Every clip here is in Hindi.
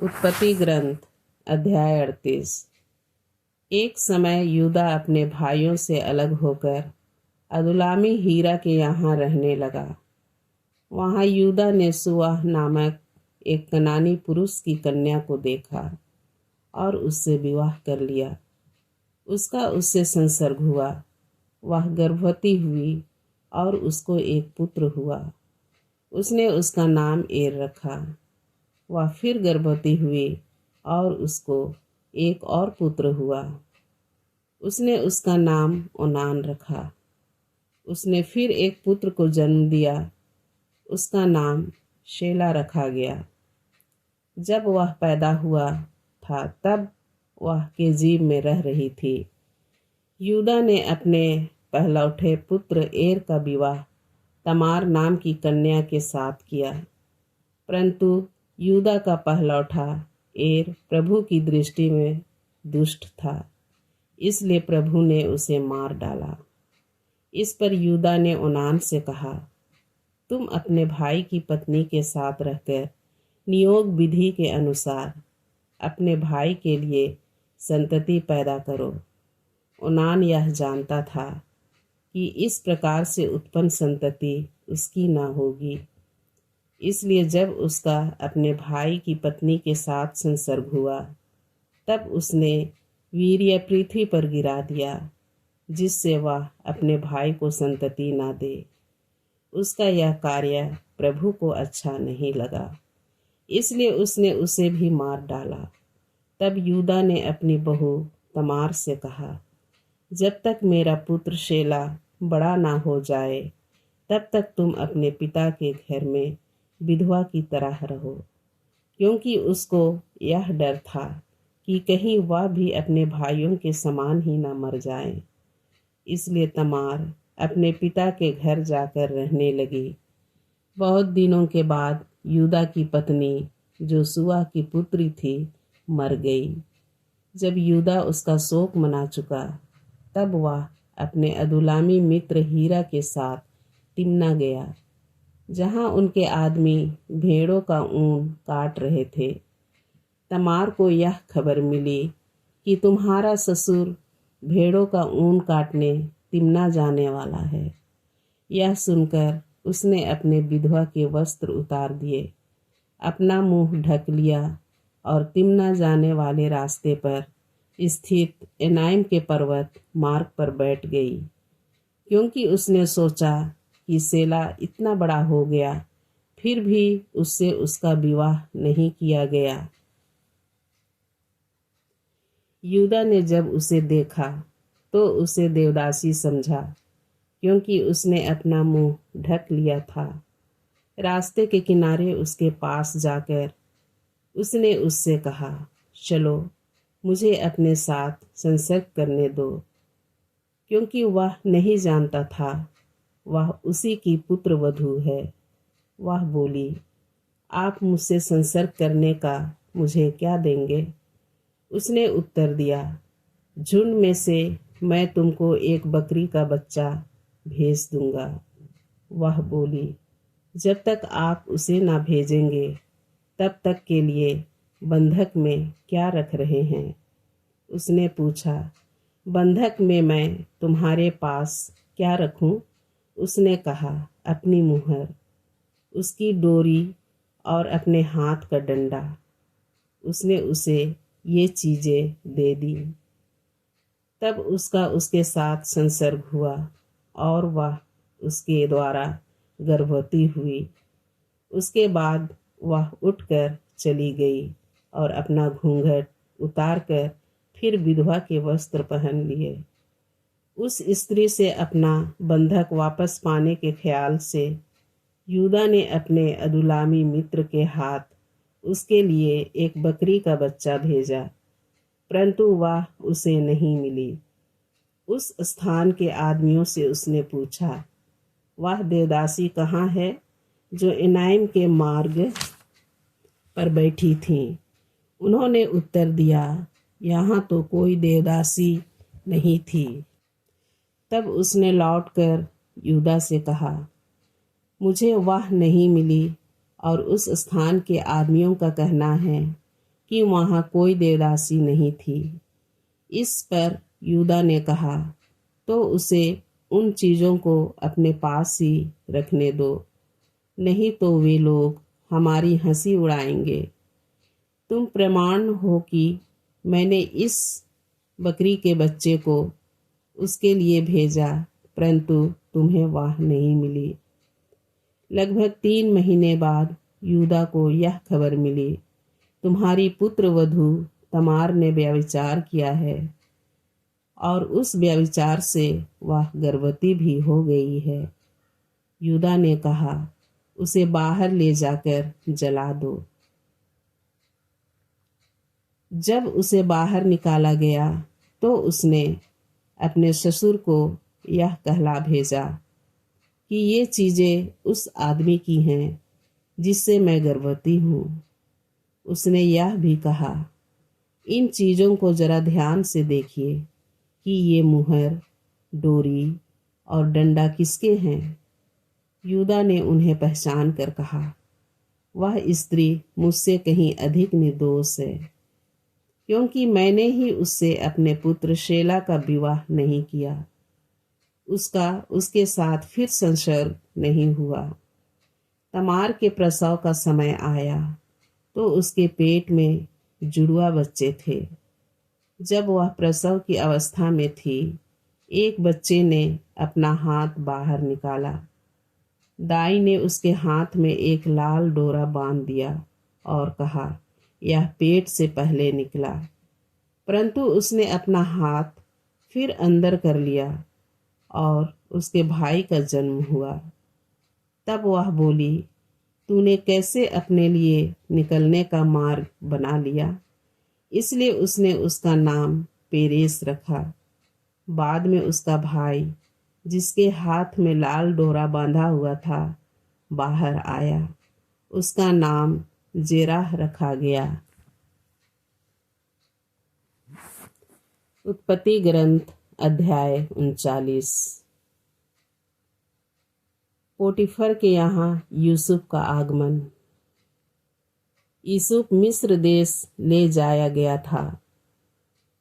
उत्पत्ति ग्रंथ अध्याय 38। एक समय यूदा अपने भाइयों से अलग होकर अदुल्लामी हीरा के यहाँ रहने लगा। वहाँ यूदा ने सुआह नामक एक कनानी पुरुष की कन्या को देखा और उससे विवाह कर लिया। उसका उससे संसर्ग हुआ। वह गर्भवती हुई और उसको एक पुत्र हुआ। उसने उसका नाम एर रखा। वह फिर गर्भवती हुई और उसको एक और पुत्र हुआ। उसने उसका नाम ओनान रखा। उसने फिर एक पुत्र को जन्म दिया। उसका नाम शेला रखा गया। जब वह पैदा हुआ था तब वह केजीब में रह रही थी। यूदा ने अपने पहलौठे पुत्र एर का विवाह तमार नाम की कन्या के साथ किया। परंतु यूदा का पहलौठा एर प्रभु की दृष्टि में दुष्ट था, इसलिए प्रभु ने उसे मार डाला। इस पर यूदा ने ओनान से कहा, तुम अपने भाई की पत्नी के साथ रहकर नियोग विधि के अनुसार अपने भाई के लिए संतति पैदा करो। ओनान यह जानता था कि इस प्रकार से उत्पन्न संतति उसकी न होगी, इसलिए जब उसका अपने भाई की पत्नी के साथ संसर्ग हुआ तब उसने वीर्य पृथ्वी पर गिरा दिया, जिससे वह अपने भाई को संतति न दे। उसका यह कार्य प्रभु को अच्छा नहीं लगा, इसलिए उसने उसे भी मार डाला। तब यूदा ने अपनी बहू तमार से कहा, जब तक मेरा पुत्र शेला बड़ा ना हो जाए तब तक तुम अपने पिता के घर में विधवा की तरह रहो, क्योंकि उसको यह डर था कि कहीं वह भी अपने भाइयों के समान ही न मर जाए। इसलिए तमार अपने पिता के घर जाकर रहने लगी। बहुत दिनों के बाद यूदा की पत्नी जो सुआ की पुत्री थी मर गई। जब यूदा उसका शोक मना चुका तब वह अपने अदुल्लामी मित्र हीरा के साथ तिम्ना गया, जहाँ उनके आदमी भेड़ों का ऊन काट रहे थे। तमार को यह खबर मिली कि तुम्हारा ससुर भेड़ों का ऊन काटने तिम्ना जाने वाला है। यह सुनकर उसने अपने विधवा के वस्त्र उतार दिए, अपना मुंह ढक लिया और तिम्ना जाने वाले रास्ते पर स्थित एनाइम के पर्वत मार्ग पर बैठ गई, क्योंकि उसने सोचा कि सेला इतना बड़ा हो गया, फिर भी उससे उसका विवाह नहीं किया गया। यूदा ने जब उसे देखा तो उसे देवदासी समझा, क्योंकि उसने अपना मुंह ढक लिया था। रास्ते के किनारे उसके पास जाकर उसने उससे कहा, चलो मुझे अपने साथ संसर्ग करने दो, क्योंकि वह नहीं जानता था वह उसी की पुत्र वधू है। वह बोली, आप मुझसे संसर्ग करने का मुझे क्या देंगे? उसने उत्तर दिया, झुंड में से मैं तुमको एक बकरी का बच्चा भेज दूंगा। वह बोली, जब तक आप उसे ना भेजेंगे तब तक के लिए बंधक में क्या रख रहे हैं? उसने पूछा, बंधक में मैं तुम्हारे पास क्या रखूं? उसने कहा, अपनी मुहर, उसकी डोरी और अपने हाथ का डंडा। उसने उसे ये चीज़ें दे दी। तब उसका उसके साथ संसर्ग हुआ और वह उसके द्वारा गर्भवती हुई। उसके बाद वह उठकर चली गई और अपना घूंघट उतारकर फिर विधवा के वस्त्र पहन लिए। उस स्त्री से अपना बंधक वापस पाने के ख्याल से यूदा ने अपने अदुल्लामी मित्र के हाथ उसके लिए एक बकरी का बच्चा भेजा, परंतु वह उसे नहीं मिली। उस स्थान के आदमियों से उसने पूछा, वह देवदासी कहाँ है जो एनाइम के मार्ग पर बैठी थी? उन्होंने उत्तर दिया, यहाँ तो कोई देवदासी नहीं थी। तब उसने लौटकर यूदा से कहा, मुझे वह नहीं मिली और उस स्थान के आदमियों का कहना है कि वहाँ कोई देवदासी नहीं थी। इस पर यूदा ने कहा, तो उसे उन चीज़ों को अपने पास ही रखने दो, नहीं तो वे लोग हमारी हंसी उड़ाएंगे। तुम प्रमाण हो कि मैंने इस बकरी के बच्चे को उसके लिए भेजा, परंतु तुम्हें वह नहीं मिली। लगभग 3 महीने बाद यूदा को यह खबर मिली, तुम्हारी पुत्र वधू तमार ने व्यभिचार किया है, और उस व्यभिचार से वह गर्भवती भी हो गई है। यूदा ने कहा, उसे बाहर ले जाकर जला दो। जब उसे बाहर निकाला गया तो उसने अपने ससुर को यह कहला भेजा कि ये चीज़ें उस आदमी की हैं जिससे मैं गर्भवती हूँ। उसने यह भी कहा, इन चीज़ों को जरा ध्यान से देखिए कि ये मुहर, डोरी और डंडा किसके हैं। यूदा ने उन्हें पहचान कर कहा, वह स्त्री मुझसे कहीं अधिक निर्दोष है, क्योंकि मैंने ही उससे अपने पुत्र शेला का विवाह नहीं किया। उसका उसके साथ फिर संसर्ग नहीं हुआ। तमार के प्रसव का समय आया तो उसके पेट में जुड़वा बच्चे थे। जब वह प्रसव की अवस्था में थी, एक बच्चे ने अपना हाथ बाहर निकाला। दाई ने उसके हाथ में एक लाल डोरा बांध दिया और कहा, यह पेट से पहले निकला। परंतु उसने अपना हाथ फिर अंदर कर लिया और उसके भाई का जन्म हुआ। तब वह बोली, तूने कैसे अपने लिए निकलने का मार्ग बना लिया? इसलिए उसने उसका नाम पेरेस रखा। बाद में उसका भाई, जिसके हाथ में लाल डोरा बांधा हुआ था, बाहर आया। उसका नाम जेराह रखा गया। उत्पत्ति ग्रंथ अध्याय 39। पोटीफर के यहाँ यूसुफ का आगमन। यूसुफ मिस्र देश ले जाया गया था।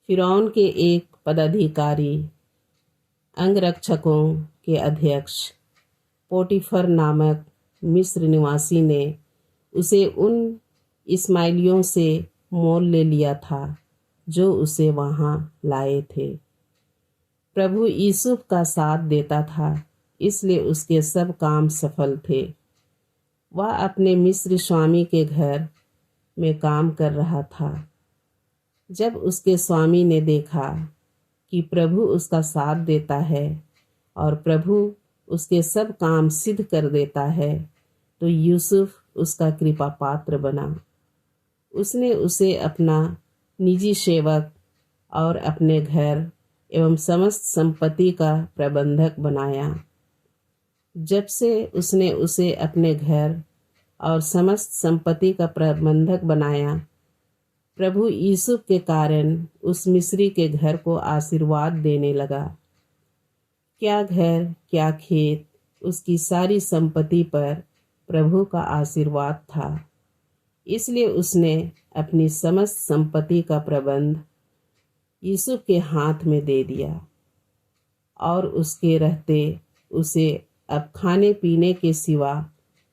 फिरौन के एक पदाधिकारी, अंगरक्षकों के अध्यक्ष पोटीफर नामक मिस्र निवासी ने उसे उन इस्माइलियों से मोल ले लिया था जो उसे वहाँ लाए थे। प्रभु यूसुफ का साथ देता था, इसलिए उसके सब काम सफल थे। वह अपने मिस्र स्वामी के घर में काम कर रहा था। जब उसके स्वामी ने देखा कि प्रभु उसका साथ देता है और प्रभु उसके सब काम सिद्ध कर देता है, तो यूसुफ उसका कृपा पात्र बना। उसने उसे अपना निजी सेवक और अपने घर एवं समस्त संपत्ति का प्रबंधक बनाया। जब से उसने उसे अपने घर और समस्त संपत्ति का प्रबंधक बनाया, प्रभु यूसुफ के कारण उस मिस्री के घर को आशीर्वाद देने लगा। क्या घर, क्या खेत, उसकी सारी संपत्ति पर प्रभु का आशीर्वाद था। इसलिए उसने अपनी समस्त संपत्ति का प्रबंध यूसुफ के हाथ में दे दिया, और उसके रहते उसे अब खाने पीने के सिवा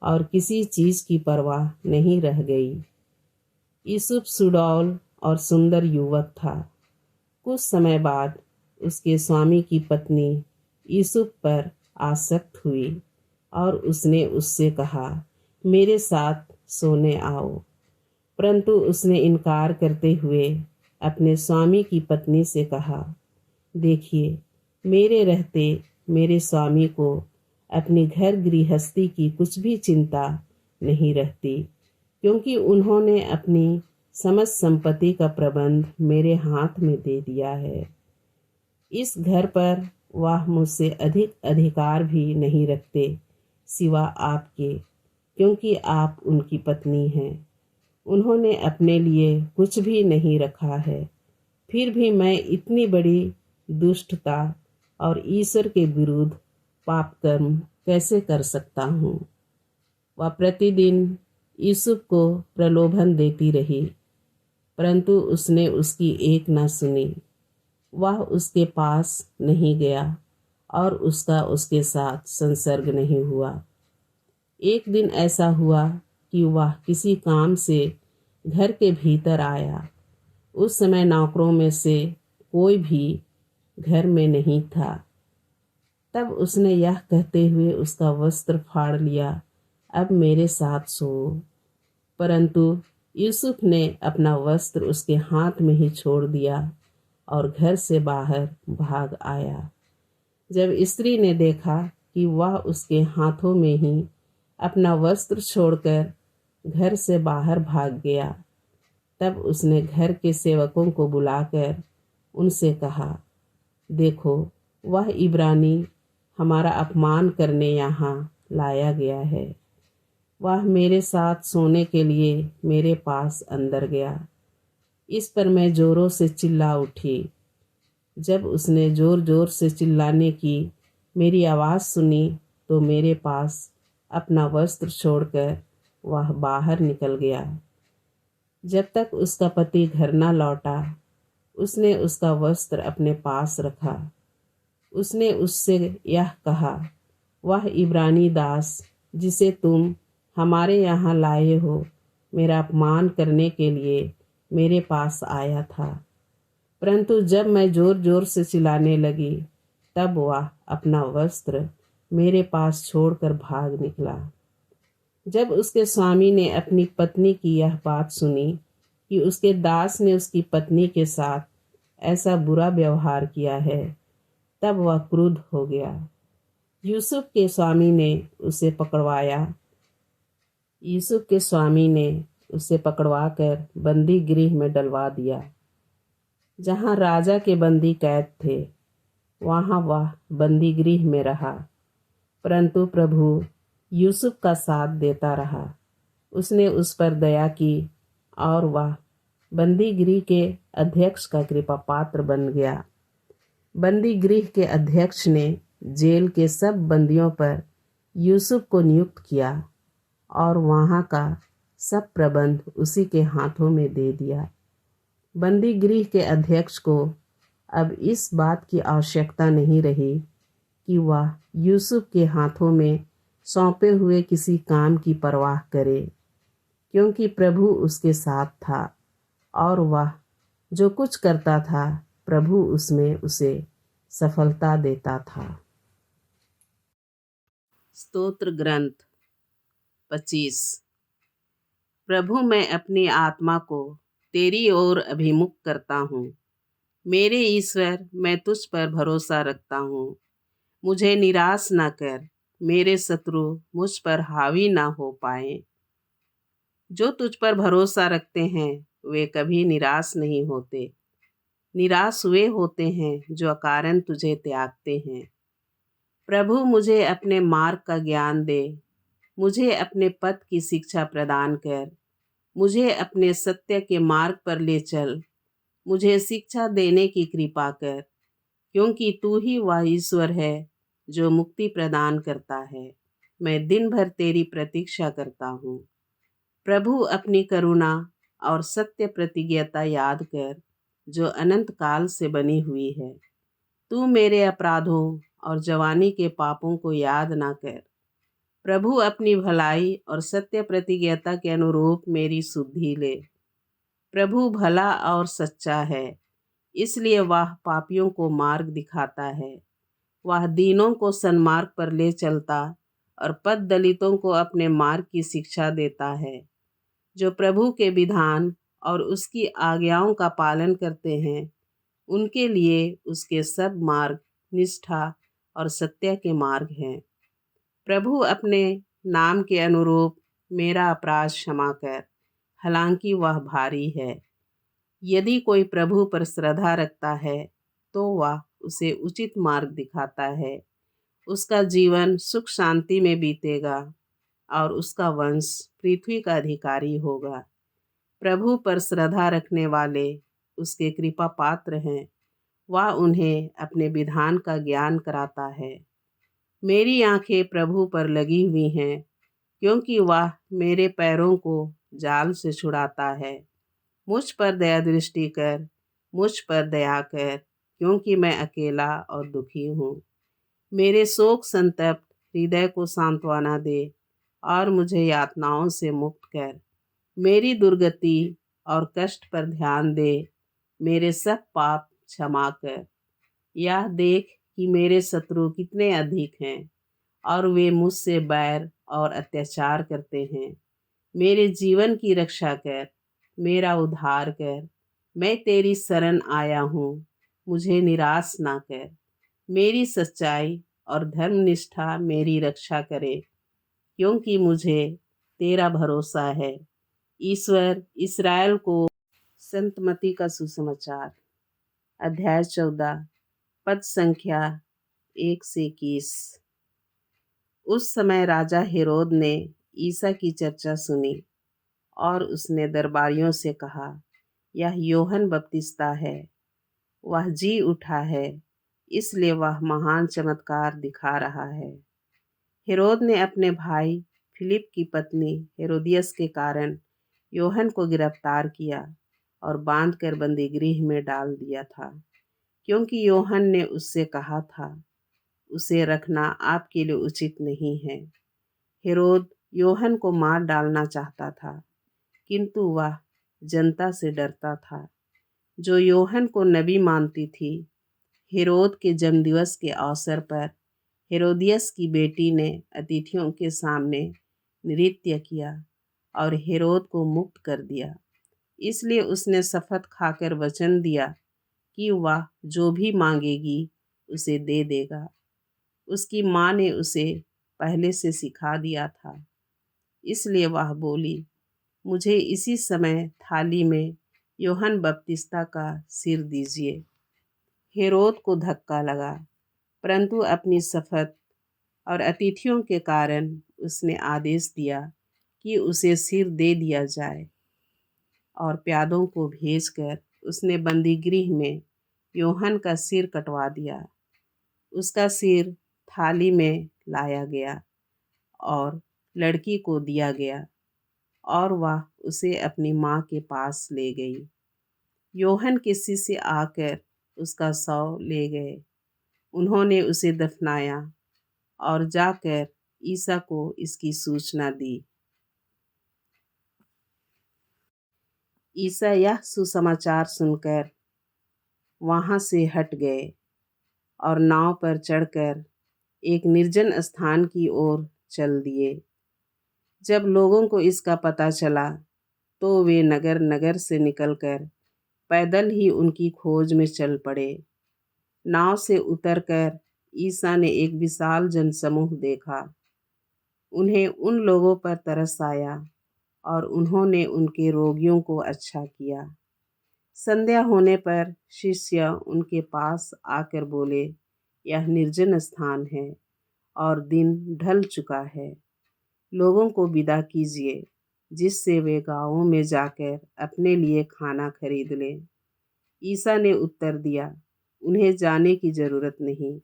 और किसी चीज़ की परवाह नहीं रह गई। यूसुफ सुडौल और सुंदर युवक था। कुछ समय बाद उसके स्वामी की पत्नी यूसुफ पर आसक्त हुई और उसने उससे कहा, मेरे साथ सोने आओ। परंतु उसने इनकार करते हुए अपने स्वामी की पत्नी से कहा, देखिए, मेरे रहते मेरे स्वामी को अपनी घर गृहस्थी की कुछ भी चिंता नहीं रहती, क्योंकि उन्होंने अपनी समस्त संपत्ति का प्रबंध मेरे हाथ में दे दिया है। इस घर पर वह मुझसे अधिक अधिकार भी नहीं रखते सिवा आपके, क्योंकि आप उनकी पत्नी हैं। उन्होंने अपने लिए कुछ भी नहीं रखा है। फिर भी मैं इतनी बड़ी दुष्टता और ईश्वर के विरुद्ध पाप कर्म कैसे कर सकता हूँ? वह प्रतिदिन यूसुफ को प्रलोभन देती रही। परंतु उसने उसकी एक न सुनी। वह उसके पास नहीं गया और उसका उसके साथ संसर्ग नहीं हुआ। एक दिन ऐसा हुआ कि वह किसी काम से घर के भीतर आया। उस समय नौकरों में से कोई भी घर में नहीं था। तब उसने यह कहते हुए उसका वस्त्र फाड़ लिया, अब मेरे साथ सो। परंतु यूसुफ ने अपना वस्त्र उसके हाथ में ही छोड़ दिया और घर से बाहर भाग आया। जब स्त्री ने देखा कि वह उसके हाथों में ही अपना वस्त्र छोड़कर घर से बाहर भाग गया, तब उसने घर के सेवकों को बुलाकर उनसे कहा, देखो, वह इब्रानी हमारा अपमान करने यहाँ लाया गया है। वह मेरे साथ सोने के लिए मेरे पास अंदर गया। इस पर मैं जोरों से चिल्ला उठी। जब उसने जोर जोर से चिल्लाने की मेरी आवाज़ सुनी तो मेरे पास अपना वस्त्र छोड़कर वह बाहर निकल गया। जब तक उसका पति घर न लौटा, उसने उसका वस्त्र अपने पास रखा। उसने उससे यह कहा, वह इब्रानी दास जिसे तुम हमारे यहाँ लाए हो, मेरा अपमान करने के लिए मेरे पास आया था। परंतु जब मैं जोर जोर से चिल्लाने लगी, तब वह अपना वस्त्र मेरे पास छोड़कर भाग निकला। जब उसके स्वामी ने अपनी पत्नी की यह बात सुनी कि उसके दास ने उसकी पत्नी के साथ ऐसा बुरा व्यवहार किया है, तब वह क्रुद्ध हो गया। यूसुफ के स्वामी ने उसे पकड़वाकर बंदी गृह में डलवा दिया। जहाँ राजा के बंदी कैद थे, वहाँ वह बंदी गृह में रहा। परंतु प्रभु यूसुफ का साथ देता रहा। उसने उस पर दया की और वह बंदी गृह के अध्यक्ष का कृपा पात्र बन गया। बंदी गृह के अध्यक्ष ने जेल के सब बंदियों पर यूसुफ को नियुक्त किया और वहाँ का सब प्रबंध उसी के हाथों में दे दिया। बंदी गृह के अध्यक्ष को अब इस बात की आवश्यकता नहीं रही कि वह यूसुफ के हाथों में सौंपे हुए किसी काम की परवाह करे, क्योंकि प्रभु उसके साथ था और वह जो कुछ करता था, प्रभु उसमें उसे सफलता देता था। स्तोत्र ग्रंथ 25। प्रभु, मैं अपनी आत्मा को तेरी ओर अभिमुख करता हूँ। मेरे ईश्वर, मैं तुझ पर भरोसा रखता हूँ। मुझे निराश न कर, मेरे शत्रु मुझ पर हावी ना हो पाए। जो तुझ पर भरोसा रखते हैं वे कभी निराश नहीं होते। निराश वे होते हैं जो अकारण तुझे त्यागते हैं। प्रभु, मुझे अपने मार्ग का ज्ञान दे। मुझे अपने पथ की शिक्षा प्रदान कर। मुझे अपने सत्य के मार्ग पर ले चल। मुझे शिक्षा देने की कृपा कर, क्योंकि तू ही वह ईश्वर है जो मुक्ति प्रदान करता है। मैं दिन भर तेरी प्रतीक्षा करता हूँ। प्रभु, अपनी करुणा और सत्य प्रतिज्ञता याद कर, जो अनंत काल से बनी हुई है। तू मेरे अपराधों और जवानी के पापों को याद ना कर। प्रभु, अपनी भलाई और सत्य प्रतिज्ञता के अनुरूप मेरी शुद्धि ले। प्रभु भला और सच्चा है, इसलिए वह पापियों को मार्ग दिखाता है। वह दीनों को सन्मार्ग पर ले चलता और पथ दलितों को अपने मार्ग की शिक्षा देता है। जो प्रभु के विधान और उसकी आज्ञाओं का पालन करते हैं, उनके लिए उसके सब मार्ग निष्ठा और सत्य के मार्ग हैं। प्रभु, अपने नाम के अनुरूप मेरा अपराध क्षमा कर, हालांकि वह भारी है। यदि कोई प्रभु पर श्रद्धा रखता है तो वह उसे उचित मार्ग दिखाता है। उसका जीवन सुख शांति में बीतेगा और उसका वंश पृथ्वी का अधिकारी होगा। प्रभु पर श्रद्धा रखने वाले उसके कृपा पात्र हैं। वह उन्हें अपने विधान का ज्ञान कराता है। मेरी आंखें प्रभु पर लगी हुई हैं, क्योंकि वह मेरे पैरों को जाल से छुड़ाता है। मुझ पर दया दृष्टि कर, मुझ पर दया कर, क्योंकि मैं अकेला और दुखी हूँ। मेरे शोक संतप्त हृदय को सांत्वना दे और मुझे यातनाओं से मुक्त कर। मेरी दुर्गति और कष्ट पर ध्यान दे, मेरे सब पाप क्षमा कर। यह देख कि मेरे शत्रु कितने अधिक हैं और वे मुझसे बैर और अत्याचार करते हैं। मेरे जीवन की रक्षा कर, मेरा उद्धार कर। मैं तेरी शरण आया हूँ, मुझे निराश ना कर। मेरी सच्चाई और धर्मनिष्ठा मेरी रक्षा करे, क्योंकि मुझे तेरा भरोसा है। ईश्वर इस्राएल को संतमती का सुसमाचार, अध्याय 14, पद संख्या 1 से 21। उस समय राजा हेरोद ने ईसा की चर्चा सुनी और उसने दरबारियों से कहा, यह यूहन्ना बपतिस्ता है। वह जी उठा है, इसलिए वह महान चमत्कार दिखा रहा है। हेरोद ने अपने भाई फिलिप की पत्नी हेरोदियस के कारण यूहन्ना को गिरफ्तार किया और बांधकर बंदीगृह में डाल दिया था, क्योंकि यूहन्ना ने उससे कहा था, उसे रखना आपके लिए उचित नहीं है। हेरोद यूहन्ना को मार डालना चाहता था, किंतु वह जनता से डरता था, जो यूहन्ना को नबी मानती थी। हेरोद के जन्मदिवस के अवसर पर हेरोदियस की बेटी ने अतिथियों के सामने नृत्य किया और हेरोद को मुक्त कर दिया। इसलिए उसने शपथ खाकर वचन दिया कि वह जो भी मांगेगी उसे दे देगा। उसकी माँ ने उसे पहले से सिखा दिया था, इसलिए वह बोली, मुझे इसी समय थाली में यूहन्ना बपतिस्ता का सिर दीजिए। हेरोद को धक्का लगा, परंतु अपनी शपथ और अतिथियों के कारण उसने आदेश दिया कि उसे सिर दे दिया जाए, और प्यादों को भेजकर उसने बंदीगृह में यूहन्ना का सिर कटवा दिया। उसका सिर थाली में लाया गया और लड़की को दिया गया, और वह उसे अपनी माँ के पास ले गई। यूहन्ना के शिष्य आकर उसका शव ले गए। उन्होंने उसे दफनाया और जाकर ईसा को इसकी सूचना दी। ईसा यह सुसमाचार सुनकर वहाँ से हट गए और नाव पर चढ़कर एक निर्जन स्थान की ओर चल दिए। जब लोगों को इसका पता चला तो वे नगर नगर से निकलकर पैदल ही उनकी खोज में चल पड़े। नाव से उतरकर ईसा ने एक विशाल जनसमूह देखा। उन्हें उन लोगों पर तरस आया और उन्होंने उनके रोगियों को अच्छा किया। संध्या होने पर शिष्य उनके पास आकर बोले, यह निर्जन स्थान है और दिन ढल चुका है। लोगों को विदा कीजिए, जिससे वे गांवों में जाकर अपने लिए खाना खरीद लें। ईसा ने उत्तर दिया, उन्हें जाने की जरूरत नहीं,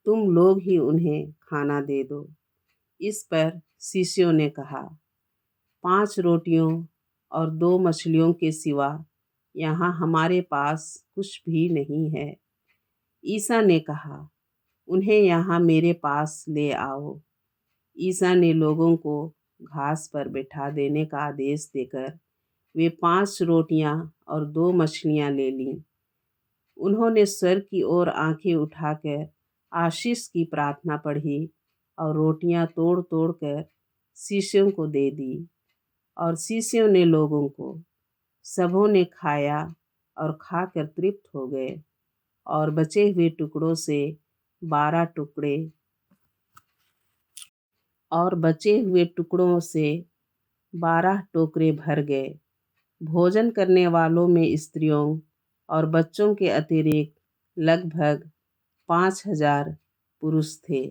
तुम लोग ही उन्हें खाना दे दो। इस पर शिष्यों ने कहा, 5 रोटियों और 2 मछलियों के सिवा यहाँ हमारे पास कुछ भी नहीं है। ईसा ने कहा, उन्हें यहाँ मेरे पास ले आओ। ईसा ने लोगों को घास पर बैठा देने का आदेश देकर वे 5 रोटियां और 2 मछलियां ले लीं। उन्होंने स्वर्ग की ओर आंखें उठाकर आशीष की प्रार्थना पढ़ी और रोटियां तोड़ तोड़ कर शिष्यों को दे दी, और शिष्यों ने लोगों को। सबों ने खाया और खाकर तृप्त हो गए, और बचे हुए टुकड़ों से 12 टुकड़े और बचे हुए टुकड़ों से 12 टोकरे भर गए। भोजन करने वालों में स्त्रियों और बच्चों के अतिरिक्त लगभग 5,000 पुरुष थे।